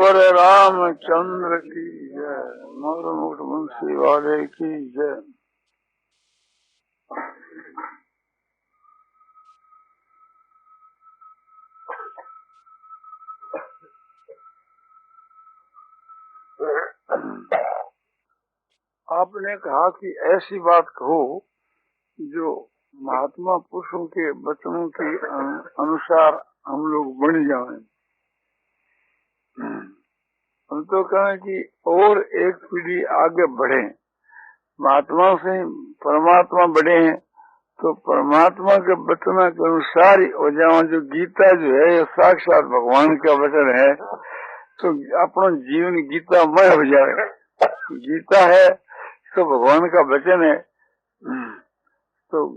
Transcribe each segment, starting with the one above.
सियावर रामचंद्र की जय। मगर मुख्यमंत्री वाले की जय। आपने कहा कि ऐसी बात कहो जो महात्मा पुरुषों के वचनों के अनुसार हम लोग बन जाएं। हम तो कहें कि और एक पीढ़ी आगे बढ़े। महात्मा से परमात्मा बढ़े हैं तो परमात्मा के वचन के अनुसार ही हो जाओ। जो गीता जो है ये साक्षात भगवान का वचन है तो अपना जीवन गीता मय हो जाए। गीता है तो भगवान का वचन है तो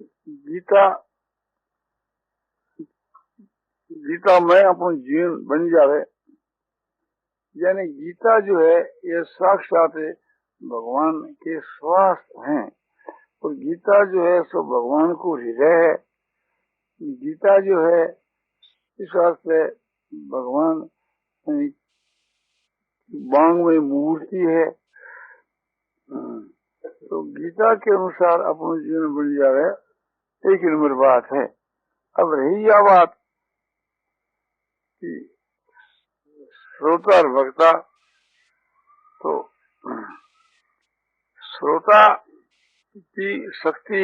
गीता में अपन जीवन बन जावे। यानी गीता जो है ये साक्षात भगवान के श्वास हैं और गीता जो है सो भगवान को हृदय है। गीता जो है इस वास्ते भगवान बांग में मूर्ति है। तो गीता के अनुसार अपना जीवन बन जावे एक नंबर बात है। अब रही यह बात कि श्रोता और वक्ता, तो श्रोता की शक्ति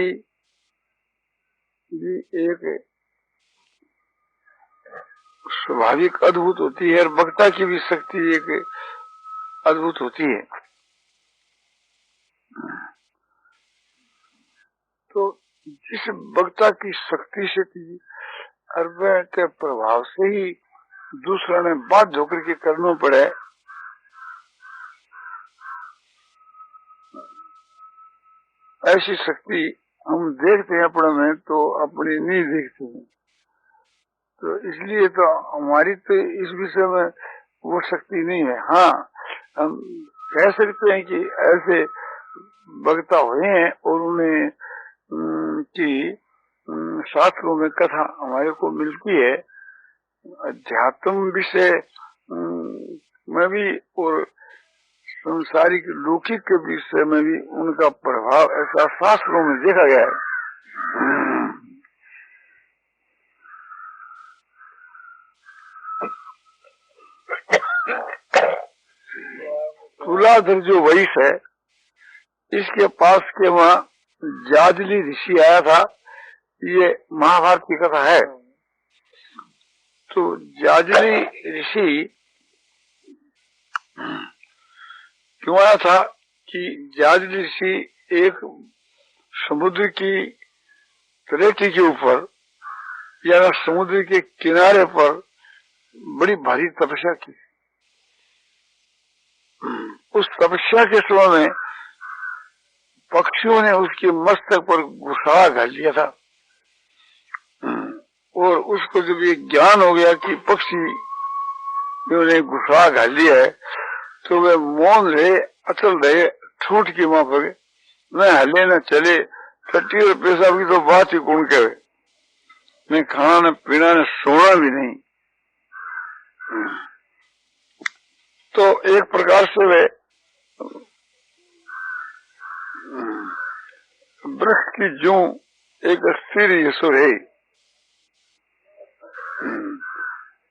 भी एक स्वाभाविक अद्भुत होती है और वक्ता की भी शक्ति एक अद्भुत होती है। तो जिस वक्ता की शक्ति से थी अरबे के प्रभाव से ही दूसरा ने बात होकर के करना पड़े, ऐसी शक्ति हम देखते हैं अपने में तो अपनी नहीं देखते हैं। तो इसलिए तो हमारी तो इस विषय में वो शक्ति नहीं है। हाँ, हम कह सकते हैं कि ऐसे वक्ता हुए हैं और उन्हें की शास्त्रों में कथा हमारे को मिलती है। अध्यात्म विषय में भी और संसारिक लौकिक के विषय में भी उनका प्रभाव ऐसा शास्त्रों में देखा गया है। तुलाधर जो वैश्य है इसके पास के वहाँ जाजली ऋषि आया था। ये महाभारत की कथा है। तो जाजली ऋषि क्यों आया था कि जाजली ऋषि एक समुद्र की तलेटी के ऊपर या समुद्र के किनारे पर बड़ी भारी तपस्या की। उस तपस्या के समय में पक्षियों ने उसके मस्तक पर घुसा घाल लिया था और उसको जब ये ज्ञान हो गया कि पक्षी ने घुसा घाल लिया है तो वे मौन रहे, अचल रहे, ठूठ की मां पर न हले न चले। टट्टी और पेशाब की तो बात ही कौन कहे। न खाना न पीना न सोना भी नहीं। तो एक प्रकार से वे वृक्ष की जूं एक स्थिर यशुर है।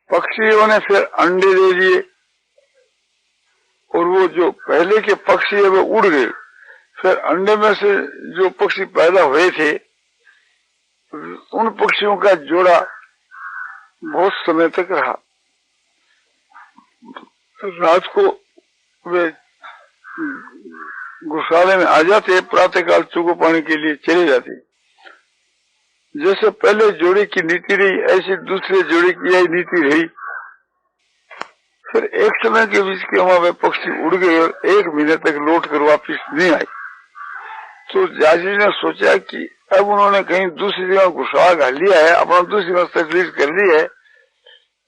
पक्षियों ने फिर अंडे दे दिए और वो जो पहले के पक्षी है वो उड़ गए। फिर अंडे में से जो पक्षी पैदा हुए थे उन पक्षियों का जोड़ा बहुत समय तक रहा। रात को वे घोषाले में आ जाते, प्रातःकाल चुगो पानी के लिए चले जाते। जैसे पहले जोड़ी की नीति रही ऐसी दूसरे जोड़ी की यही नीति रही। फिर एक समय के बीच के वहां वे पक्षी उड़ गए और एक महीने तक लौट कर वापिस नहीं आए। तो जाजी ने सोचा कि अब उन्होंने कहीं दूसरी जगह घुसा घाल लिया है, अपना दूसरी जगह तकलीफ कर ली है,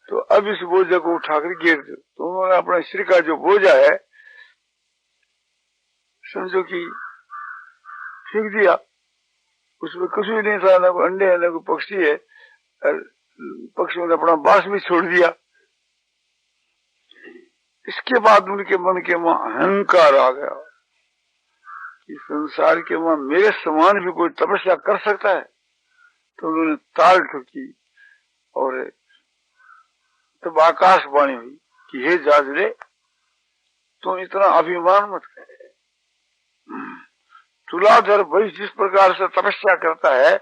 तो अब इस बोझा को उठाकर गिर दो। तो उन्होंने अपने सिर का जो बोझा है समझो कि फेंक दिया। उसमें कुछ भी नहीं था, न कोई अंडे है न कोई पक्षी है। पक्षियों ने अपना बास भी छोड़ दिया। इसके बाद उनके मन के वहां अहंकार आ गया कि संसार के वहां मेरे समान भी कोई तपस्या कर सकता है। तो उन्होंने ताल ठोकी और तब आकाशवाणी हुई कि हे जाजरे, तुम इतना अभिमान मत कर। तुलाधर भाई जिस प्रकार से तपस्या करता है,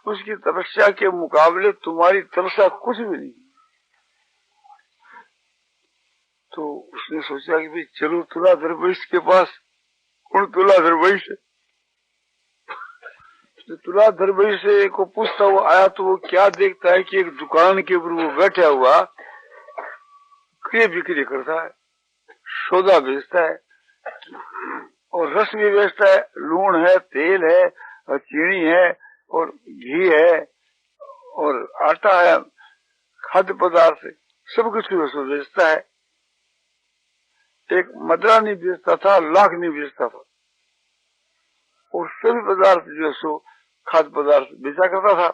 उसकी तपस्या के मुकाबले तुम्हारी तपस्या कुछ भी नहीं। तो उसने सोचा कि भाई चलो तुलाधर वैश्य के पास। कौन तुलाधर वैश्य? तुलाधर वैश्य को पूछता हुआ आया तो वो क्या देखता है कि एक दुकान के ऊपर वो बैठा हुआ क्रय बिक्री करता है, सौदा बेचता है और रस भी बेचता है। लूण है, तेल है और चीनी है और घी है और आटा है, खाद्य पदार्थ सब कुछ बेचता है। एक मदरा नहीं बेचता था, लाख नहीं बेचता था और सभी पदार्थ जो सो खाद्य पदार्थ बेचा करता था।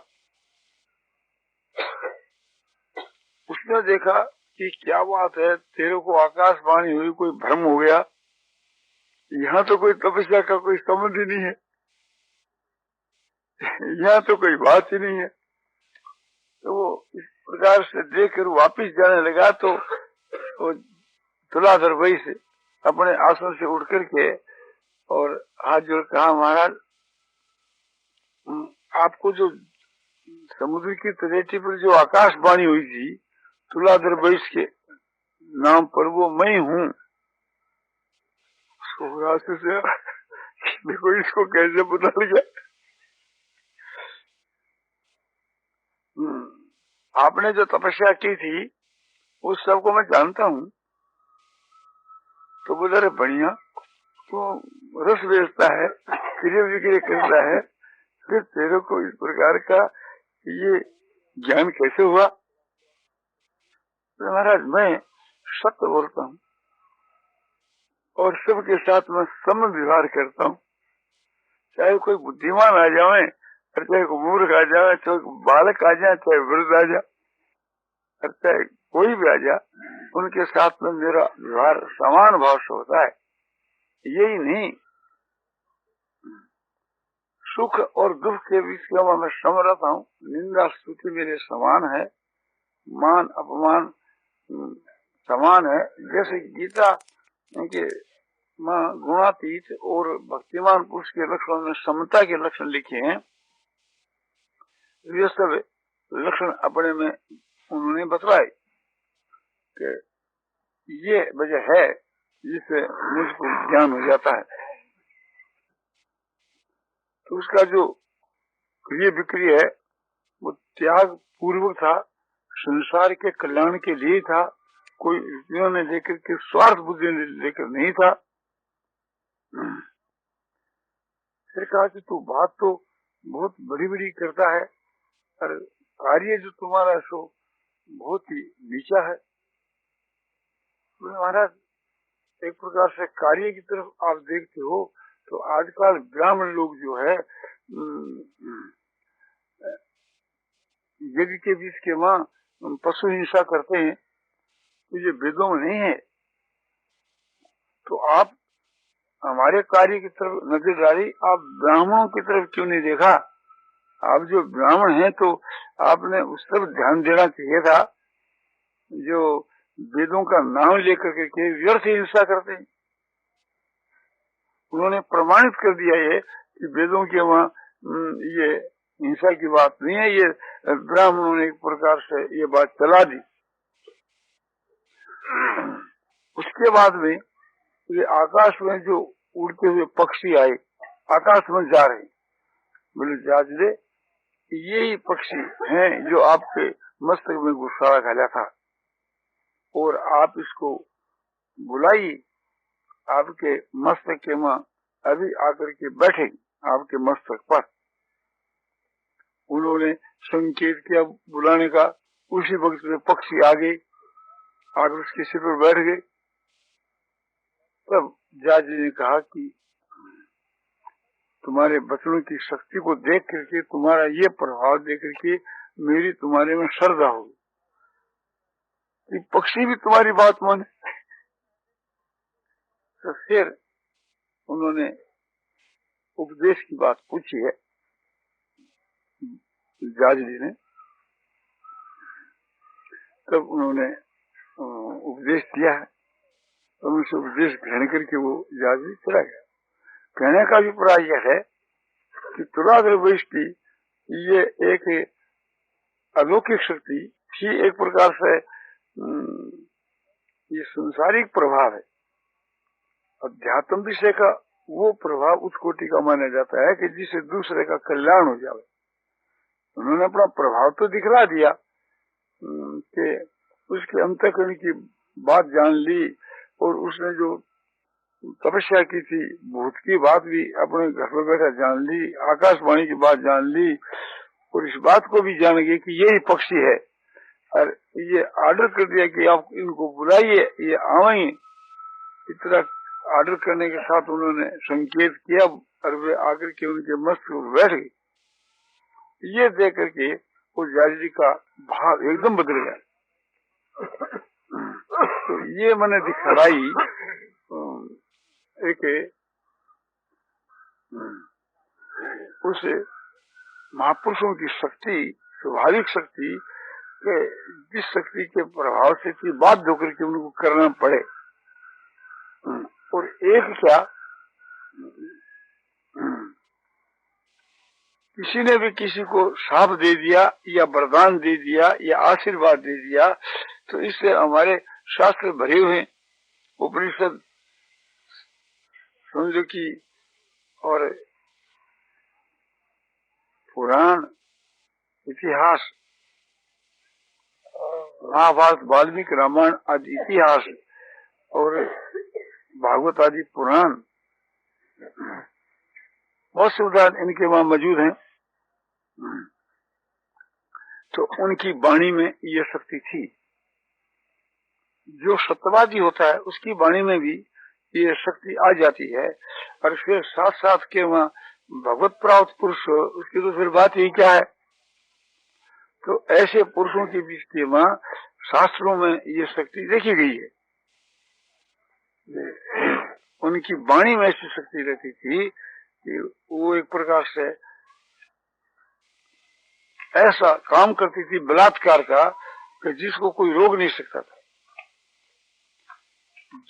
उसने देखा कि क्या बात है, तेरे को आकाशवाणी हुई, कोई भ्रम हो गया, यहाँ तो कोई तपस्या का कोई संबंध ही नहीं है, यहाँ तो कोई बात ही नहीं है। तो वो इस प्रकार से देखकर वापिस जाने लगा तो वो तुलाधर वही से अपने आसन से उठ करके और हाथ जोड़ कहा, महाराज आपको जो समुद्र की तलेटी पर जो आकाशवाणी हुई थी तुलाधर वैश्य के नाम पर, वो मैं हूँ। से देखो इसको कैसे पता लगा। आपने जो तपस्या की थी उस सबको मैं जानता हूँ। तो बोले, बढ़िया, तो रस बेचता है, क्रिया विक्रिया करता है, फिर तेरे को इस प्रकार का ये ज्ञान कैसे हुआ? तो महाराज मैं सत्य बोलता हूँ और सबके साथ में सम व्यवहार करता हूँ, चाहे कोई बुद्धिमान आ जाए और चाहे कोई मूर्ख आ जाए, चाहे बालक आ जाए, चाहे वृद्ध आ जाए, चाहे कोई भी आ जाए, उनके साथ में मेरा व्यवहार समान भाव से होता है। यही नहीं, सुख और दुख के बीच में मैं सम रहता हूँ। निंदा स्तुति मेरे समान है, मान अपमान समान है। जैसे गीता के गुणातीत और भक्तिमान पुरुष के लक्षण में समता के लक्षण लिखे हैं, ये सब लक्षण अपने में उन्होंने बतलाए कि ये वजह है जिससे मुझको ज्ञान हो जाता है। तो उसका जो क्रिय विक्रिय है वो त्याग पूर्वक था, संसार के कल्याण के लिए था, कोई ने लेकर के स्वार्थ बुद्धि ने लेकर नहीं था। फिर कहा कि तू बात तो बहुत बड़ी बड़ी करता है और कार्य जो तुम्हारा सो बहुत ही नीचा है। महाराज एक प्रकार से कार्य की तरफ आप देखते हो तो आजकल ब्राह्मण लोग जो है यज्ञ के बीच के वहां पशु हिंसा करते हैं, तो ये वेदों में नहीं है। तो आप हमारे कार्य की तरफ नजर डाली, आप ब्राह्मणों की तरफ क्यों नहीं देखा? आप जो ब्राह्मण हैं तो आपने उस तरफ ध्यान देना चाहिए था जो वेदों का नाम लेकर के व्यर्थ हिंसा करते हैं। उन्होंने प्रमाणित कर दिया ये कि वेदों के वहाँ ये हिंसा की बात नहीं है। ये ब्राह्मणों ने एक प्रकार से ये बात चला दी। उसके बाद में ये आकाश में जो उड़ते हुए पक्षी आए, आकाश में जा रहे, बोले जाजरे यही पक्षी हैं जो आपके मस्तक में गुस्सा घाला था और आप इसको बुलाइए, आपके मस्तक के मां अभी आकर के बैठे आपके मस्तक पर। उन्होंने संकेत किया बुलाने का, उसी वक्त में पक्षी आ गए, आकर उसके सिर पर बैठ गए। तब जाजी ने कहा कि तुम्हारे बचनों की शक्ति को देख करके, तुम्हारा ये प्रभाव देख करके मेरी तुम्हारे में श्रद्धा होगी कि पक्षी भी तुम्हारी बात माने। तो फिर उन्होंने उपदेश की बात पूछी है जाज जी ने। तब उन्होंने उपदेश दिया है, तो उनसे उपदेश ग्रहण करके वो जाज जी चला गया। कहने का अभिप्राय यह है कि तुलाग्र वृष्टि ये एक अलौकिक शक्ति थी, एक प्रकार से ये संसारिक प्रभाव है। अध्यात्म विषय का वो प्रभाव उस कोटि का माना जाता है कि जिससे दूसरे का कल्याण हो जाए। उन्होंने अपना प्रभाव तो दिखला दिया कि उसके अंतःकरण की बात जान ली, और उसने जो तपस्या की थी भूत की बात भी अपने घर में बैठा जान ली, आकाशवाणी की बात जान ली, और इस बात को भी जान गई कि यही पक्षी है, और ये ऑर्डर कर दिया कि आप इनको बुलाइए, ये आवेंगे। इतना ऑर्डर करने के साथ उन्होंने संकेत किया और वे आकर के उनके मस्तक में बैठ गई। ये देख करके उस जाजी जी का भाव एकदम बदल गया। तो ये मैंने दिखलाई एक उस महापुरुषों की शक्ति, स्वाभाविक शक्ति के, जिस शक्ति के प्रभाव से कि बाध्य होकर के उनको करना पड़े। और एक क्या, किसी ने भी किसी को शाप दे दिया या वरदान दे दिया या आशीर्वाद दे दिया, तो इससे हमारे शास्त्र भरे हुए, उपनिषद समझो की और पुराण, इतिहास, महाभारत, वाल्मीकि रामायण आदि इतिहास और भागवत आदि पुराण, बहुत से उदाहरण इनके वहां मौजूद हैं। तो उनकी वाणी में ये शक्ति थी। जो सत्यवादी होता है उसकी वाणी में भी ये शक्ति आ जाती है। और फिर साथ साथ के वहाँ भगवत प्राप्त पुरुष, उसकी तो फिर बात ही क्या है। तो ऐसे पुरुषों के बीच के वहाँ शास्त्रों में ये शक्ति देखी गई है। उनकी वाणी में ऐसी शक्ति रहती थी कि वो एक प्रकार से ऐसा काम करती थी बलात्कार का कि जिसको कोई रोक नहीं सकता था।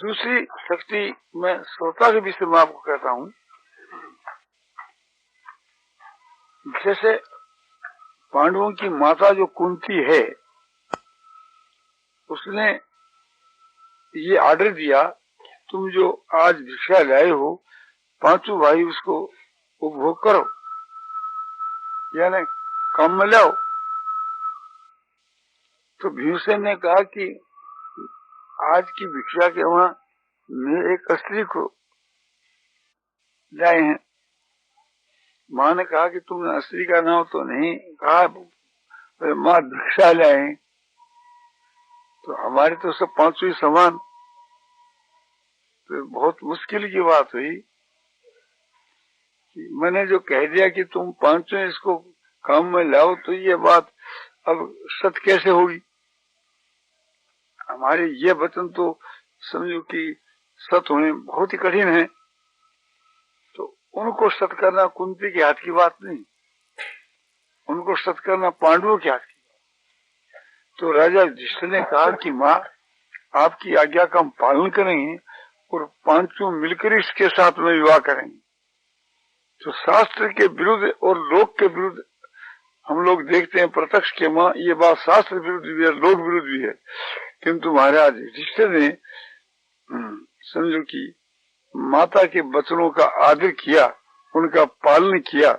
दूसरी शक्ति मैं श्रोता के विषय में आपको कहता हूं। जैसे पांडवों की माता जो कुंती है, उसने ये ऑर्डर दिया, तुम जो आज भिक्षा लाए हो पांचों भाई उसको उपभोग करो, यानी काम में लाओ। तो भीमसेन ने कहा कि आज की भिक्षा के वहां मैं एक स्त्री को लाए हैं। माँ ने कहा कि तुमने स्त्री का नाम तो नहीं कहा, माँ भिक्षा लाए। तो हमारे तो सब पांचों ही समान। तो बहुत मुश्किल की बात हुई कि मैंने जो कह दिया कि तुम पांचों इसको काम में लाओ, तो ये बात अब सत्य कैसे होगी। हमारे ये वचन तो समझो कि सत्य होने बहुत ही कठिन है। तो उनको सत्य करना कुंती के हाथ की बात नहीं, उनको सत्य करना पांडवों के हाथ की। तो राजा युधिष्ठिर ने कहा कि माँ, आपकी आज्ञा का हम पालन करेंगे और पांचों मिलकर इसके साथ में विवाह करेंगे। तो शास्त्र के विरुद्ध और लोक के विरुद्ध हम लोग देखते हैं प्रत्यक्ष के माँ, ये बात शास्त्र विरुद्ध भी है, लोक विरुद्ध भी है। किंतु महाराज युधिष्ठिर ने समझो कि माता के वचनों का आदर किया, उनका पालन किया।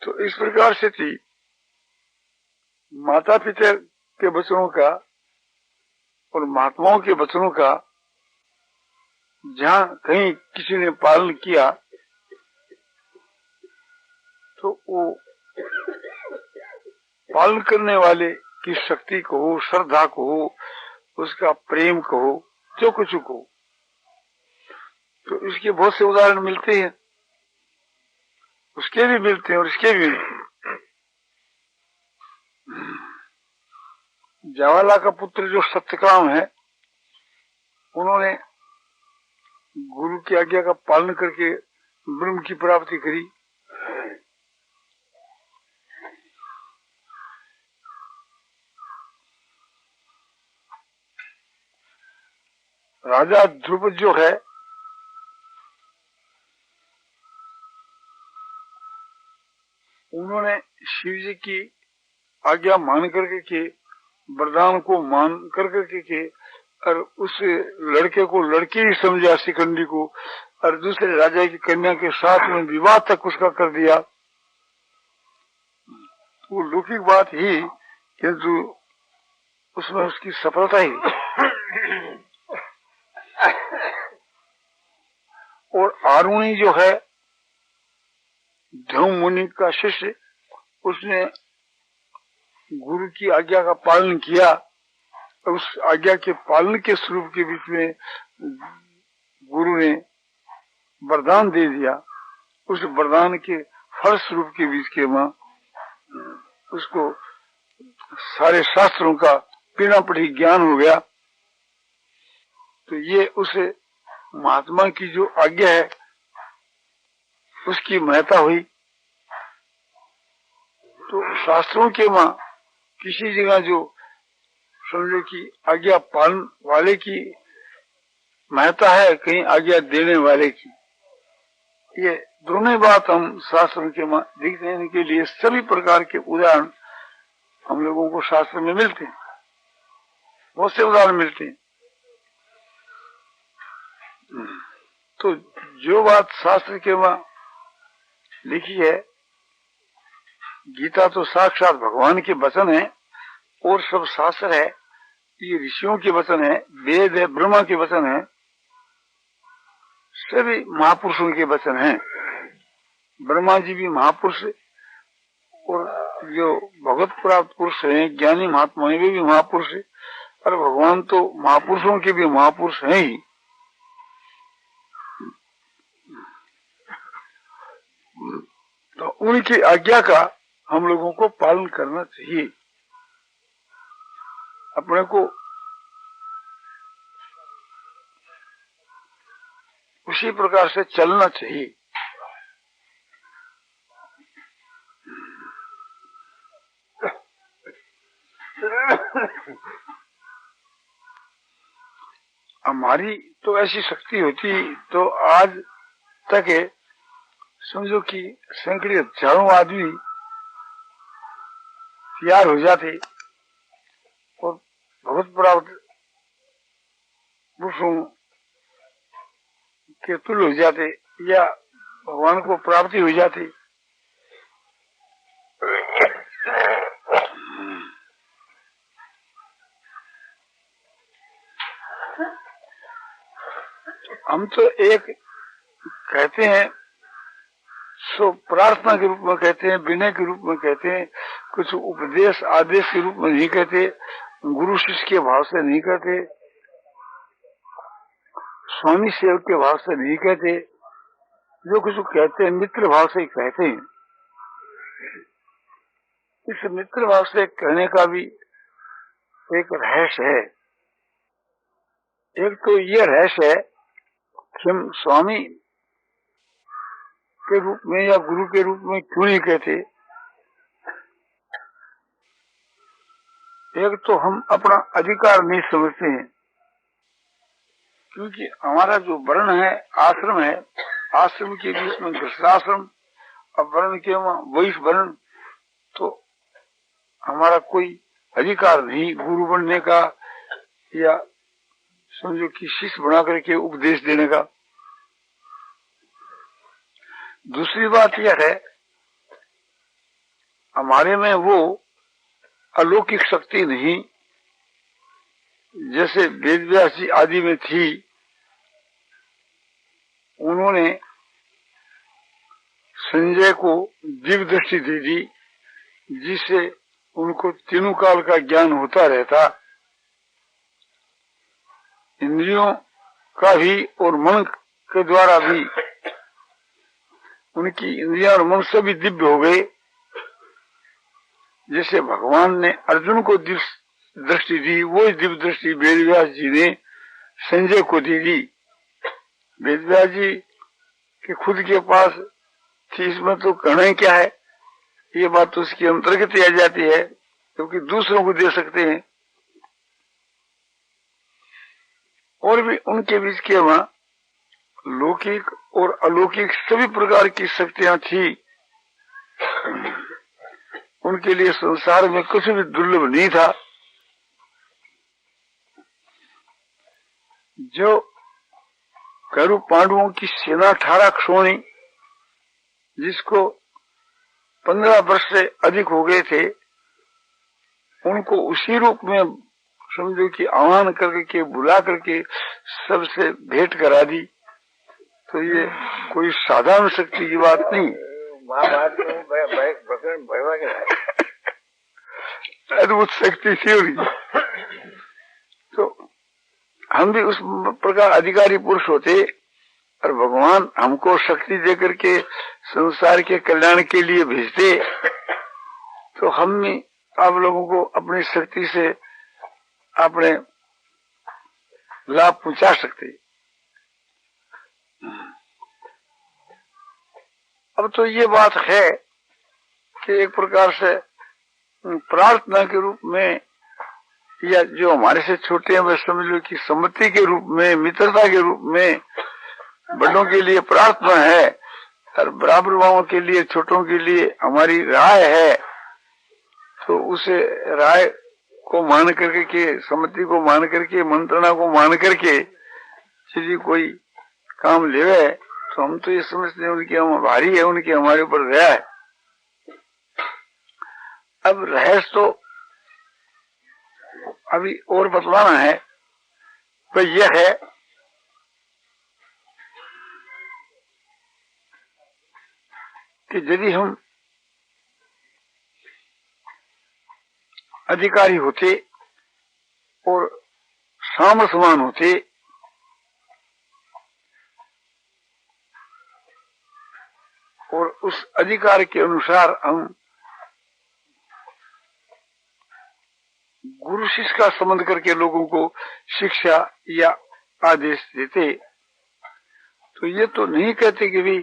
तो इस प्रकार से थी माता पिता के वचनों का और महात्माओं के वचनों का जहाँ कहीं किसी ने पालन किया, तो वो पालन करने वाले की शक्ति को हो, श्रद्धा को हो, उसका प्रेम को हो, जो कुछ को, तो इसके बहुत से उदाहरण मिलते हैं। उसके भी मिलते हैं और इसके भी मिलते हैं। जवाला का पुत्र जो सत्यकाम है, उन्होंने गुरु की आज्ञा का पालन करके ब्रह्म की प्राप्ति करी। राजा ध्रुपद जो है उन्होंने शिव जी की आज्ञा मान करके के वरदान को मान करके के और उस लड़के को लड़की ही समझा शिखंडी को और दूसरे राजा की कन्या के साथ में विवाह तक उसका कर दिया। वो लौकिक बात ही किंतु उसमें उसकी सफलता ही। और आरुणी जो है ध्रुव मुनि का शिष्य, उसने गुरु की आज्ञा का पालन किया। उस आज्ञा के पालन के स्वरूप के बीच में गुरु ने वरदान दे दिया। उस वरदान के फल स्वरूप के बीच के वहां उसको सारे शास्त्रों का पीना पड़ी ज्ञान हो गया। तो ये उस महात्मा की जो आज्ञा है उसकी महत्ता हुई। तो शास्त्रों के वहां किसी जगह जो समझो कि आज्ञा पालन वाले की महत्ता है, कहीं आज्ञा देने वाले की। ये दोनों बात हम शास्त्रों के वहां देखने के लिए सभी प्रकार के उदाहरण हम लोगों को शास्त्र में मिलते हैं, बहुत से उदाहरण मिलते हैं। तो जो बात शास्त्र के वहां लिखी है, गीता तो साक्षात भगवान के वचन है और सब शास्त्र है, ये ऋषियों के वचन है, वेद है, ब्रह्मा के वचन है, सभी महापुरुषों के वचन हैं। ब्रह्मा जी भी महापुरुष और जो भगवत प्राप्त पुरुष हैं, ज्ञानी महात्मा वे भी महापुरुष है, और भगवान तो महापुरुषों के भी महापुरुष हैं ही। तो उनकी आज्ञा का हम लोगों को पालन करना चाहिए, अपने को उसी प्रकार से चलना चाहिए। हमारी तो ऐसी शक्ति होती तो आज तक समझो कि सैकड़े हजारों आदमी तैयार हो जाते और भगवत प्राप्त पुरुषों के तुल्य हो जाते या भगवान को प्राप्ति हो जाती। हम तो एक कहते हैं सो प्रार्थना के रूप में कहते हैं, विनय के रूप में कहते हैं, कुछ उपदेश आदेश के रूप में नहीं कहते, गुरु शिष्य के भाव से नहीं कहते, स्वामी सेवक के भाव से नहीं कहते, जो कुछ कहते हैं मित्र भाव से कहते हैं। इस मित्र भाव से कहने का भी एक रहस्य है। एक तो ये रहस्य है कि हम स्वामी के रूप में या गुरु के रूप में क्यों नहीं कहते। एक तो हम अपना अधिकार नहीं समझते हैं, क्योंकि हमारा जो वर्ण है, आश्रम है, आश्रम के बीच में गृहस्थाश्रम और वर्ण के वैश्य वर्ण, तो हमारा कोई अधिकार नहीं गुरु बनने का या समझो कि शिष्य बना करके उपदेश देने का। दूसरी बात यह है, हमारे में वो अलौकिक शक्ति नहीं जैसे वेद व्यास जी आदि में थी। उन्होंने संजय को दिव्य दृष्टि दे दी, जिससे उनको तीनों काल का ज्ञान होता रहता। इंद्रियों का भी और मन के द्वारा भी उनकी इंद्रियां और मन से भी दिव्य हो गए। जैसे भगवान ने अर्जुन को दिव्य दृष्टि दी, वो दिव्य दृष्टि वेद व्यास जी ने संजय को दे दी। वेद व्यास जी के खुद के पास थी, इसमें तो कहना ही क्या है, ये बात तो उसकी अंतर्गत ही आ जाती है, क्योंकि दूसरों को दे सकते हैं। और भी उनके बीच के वहां लौकिक और अलौकिक सभी प्रकार की शक्तियां थी। उनके लिए संसार में कुछ भी दुर्लभ नहीं था। जो कौरव पांडवों की सेना 18 क्षोणी, जिसको 15 वर्ष से अधिक हो गए थे, उनको उसी रूप में समझो कि आह्वान करके बुला करके सबसे भेंट करा दी। तो ये कोई साधारण शक्ति की बात नहीं। अद्भुत शक्ति थी उनकी। तो हम भी उस प्रकार अधिकारी पुरुष होते और भगवान हमको शक्ति देकर के संसार के कल्याण के लिए भेजते, तो हम भी आप लोगों को अपनी शक्ति से अपने लाभ पहुंचा सकते। अब तो ये बात है कि एक प्रकार से प्रार्थना के रूप में, या जो हमारे से छोटे हैं वे समझ लो कि सम्मति के रूप में, मित्रता के रूप में बड़ों के लिए प्रार्थना है, और बराबर भावों के लिए छोटों के लिए हमारी राय है। तो उसे राय को मान करके के, सम्मति को मान करके, मंत्रणा को मान करके यदि कोई काम लेवे, तो हम तो ये समझते हैं उनकी हम भारी है, उनकी हमारे ऊपर दया है। अब रहस्य तो अभी और बतलाना है, तो यह है कि यदि हम अधिकारी होते और सामर्थ्यवान होते, और उस अधिकार के अनुसार हम गुरु शिष्य का संबंध करके लोगों को शिक्षा या आदेश देते, तो ये तो नहीं कहते कि भी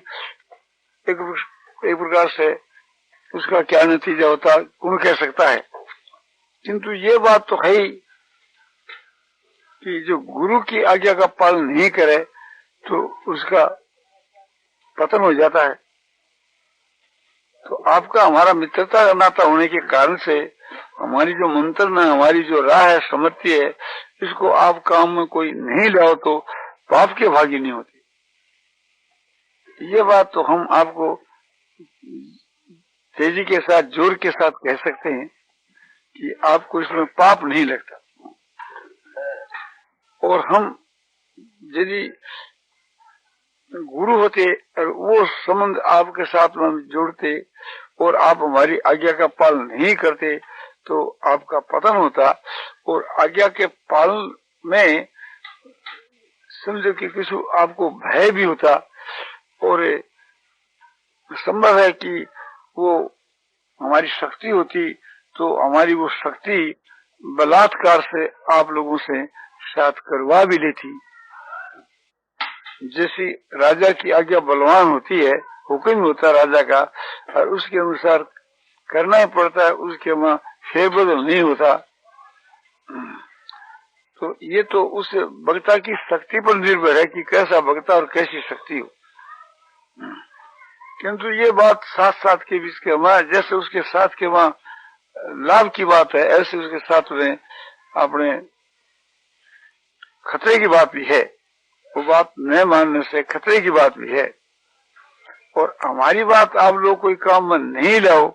एक प्रकार से उसका क्या नतीजा होता, कौन कह सकता है। किंतु ये बात तो है ही कि जो गुरु की आज्ञा का पालन नहीं करे तो उसका पतन हो जाता है। तो आपका हमारा मित्रता का नाता होने के कारण से हमारी जो मंत्रणा, हमारी जो राह है, सम्मति है, इसको आप काम में कोई नहीं लाओ तो पाप के भागी नहीं होते। ये बात तो हम आपको तेजी के साथ, जोर के साथ कह सकते हैं कि आपको इसमें पाप नहीं लगता। और हम यदि गुरु होते और वो संबंध आपके साथ में जोड़ते और आप हमारी आज्ञा का पालन नहीं करते तो आपका पतन होता। और आज्ञा के पालन में समझो कि किसी आपको भय भी होता, और संभव है कि वो हमारी शक्ति होती तो हमारी वो शक्ति बलात्कार से आप लोगों से साथ करवा भी लेती। जैसी राजा की आज्ञा बलवान होती है, हुक्म होता है राजा का, और उसके अनुसार करना ही पड़ता है, उसके वहां फेरबदल नहीं होता। तो ये तो उस वक्ता की शक्ति पर निर्भर है कि कैसा वक्ता और कैसी शक्ति हो। किंतु ये बात साथ साथ के बीच के वहां, जैसे उसके साथ के वहां लाभ की बात है, ऐसे उसके साथ में अपने खतरे की बात भी है। वो बात न मानने से खतरे की बात भी है। और हमारी बात आप लोग कोई काम में नहीं लाओ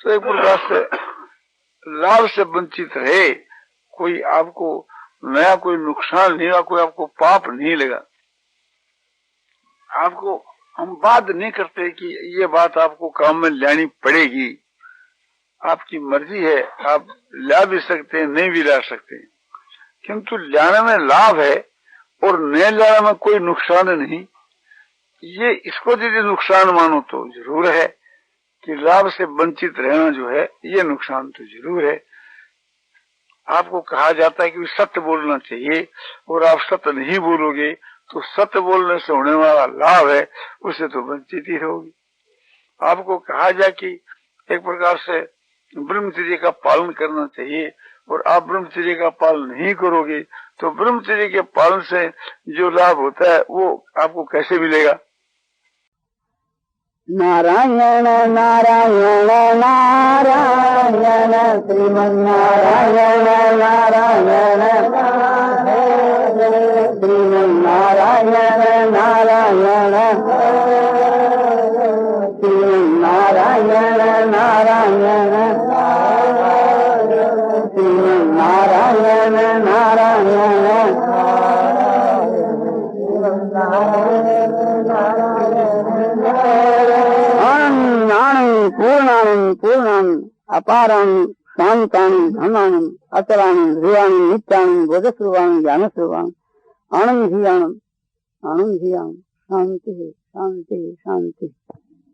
तो एक प्रकार से लाभ से वंचित रहे, कोई आपको नया कोई नुकसान नहीं हुआ, कोई आपको पाप नहीं लगा। आपको हम बात नहीं करते कि ये बात आपको काम में लानी पड़ेगी, आपकी मर्जी है, आप ला भी सकते हैं, नहीं भी ला सकते, किंतु लाने में लाभ है और नहीं लाने में कोई नुकसान नहीं। ये इसको यदि नुकसान मानो तो जरूर है कि लाभ से वंचित रहना जो है ये नुकसान तो जरूर है। आपको कहा जाता है कि सत्य बोलना चाहिए और आप सत्य नहीं बोलोगे तो सत्य बोलने से होने वाला लाभ है उससे तो वंचित ही रहोगी। आपको कहा जाए कि एक प्रकार से ब्रह्मचर्य का पालन करना चाहिए और आप ब्रह्मचर्य का पालन नहीं करोगे तो ब्रह्मचर्य के पालन से जो लाभ होता है वो आपको कैसे मिलेगा? नारायण नारायण नारायण श्रीमन नारायण नारायण श्रीमन नारायण नारायण श्रीमन नारायण नारायण श्रीमन नारायण नारायण पूर्णानंद पूर्णानंद अपारानंद शांतानंद धनानंद अचलानंद ध्रुवानंद नित्यानंद बोधस्वरूपानंद ज्ञानस्वरूपानंद आनंद ही आनंद शांति शांति शांति।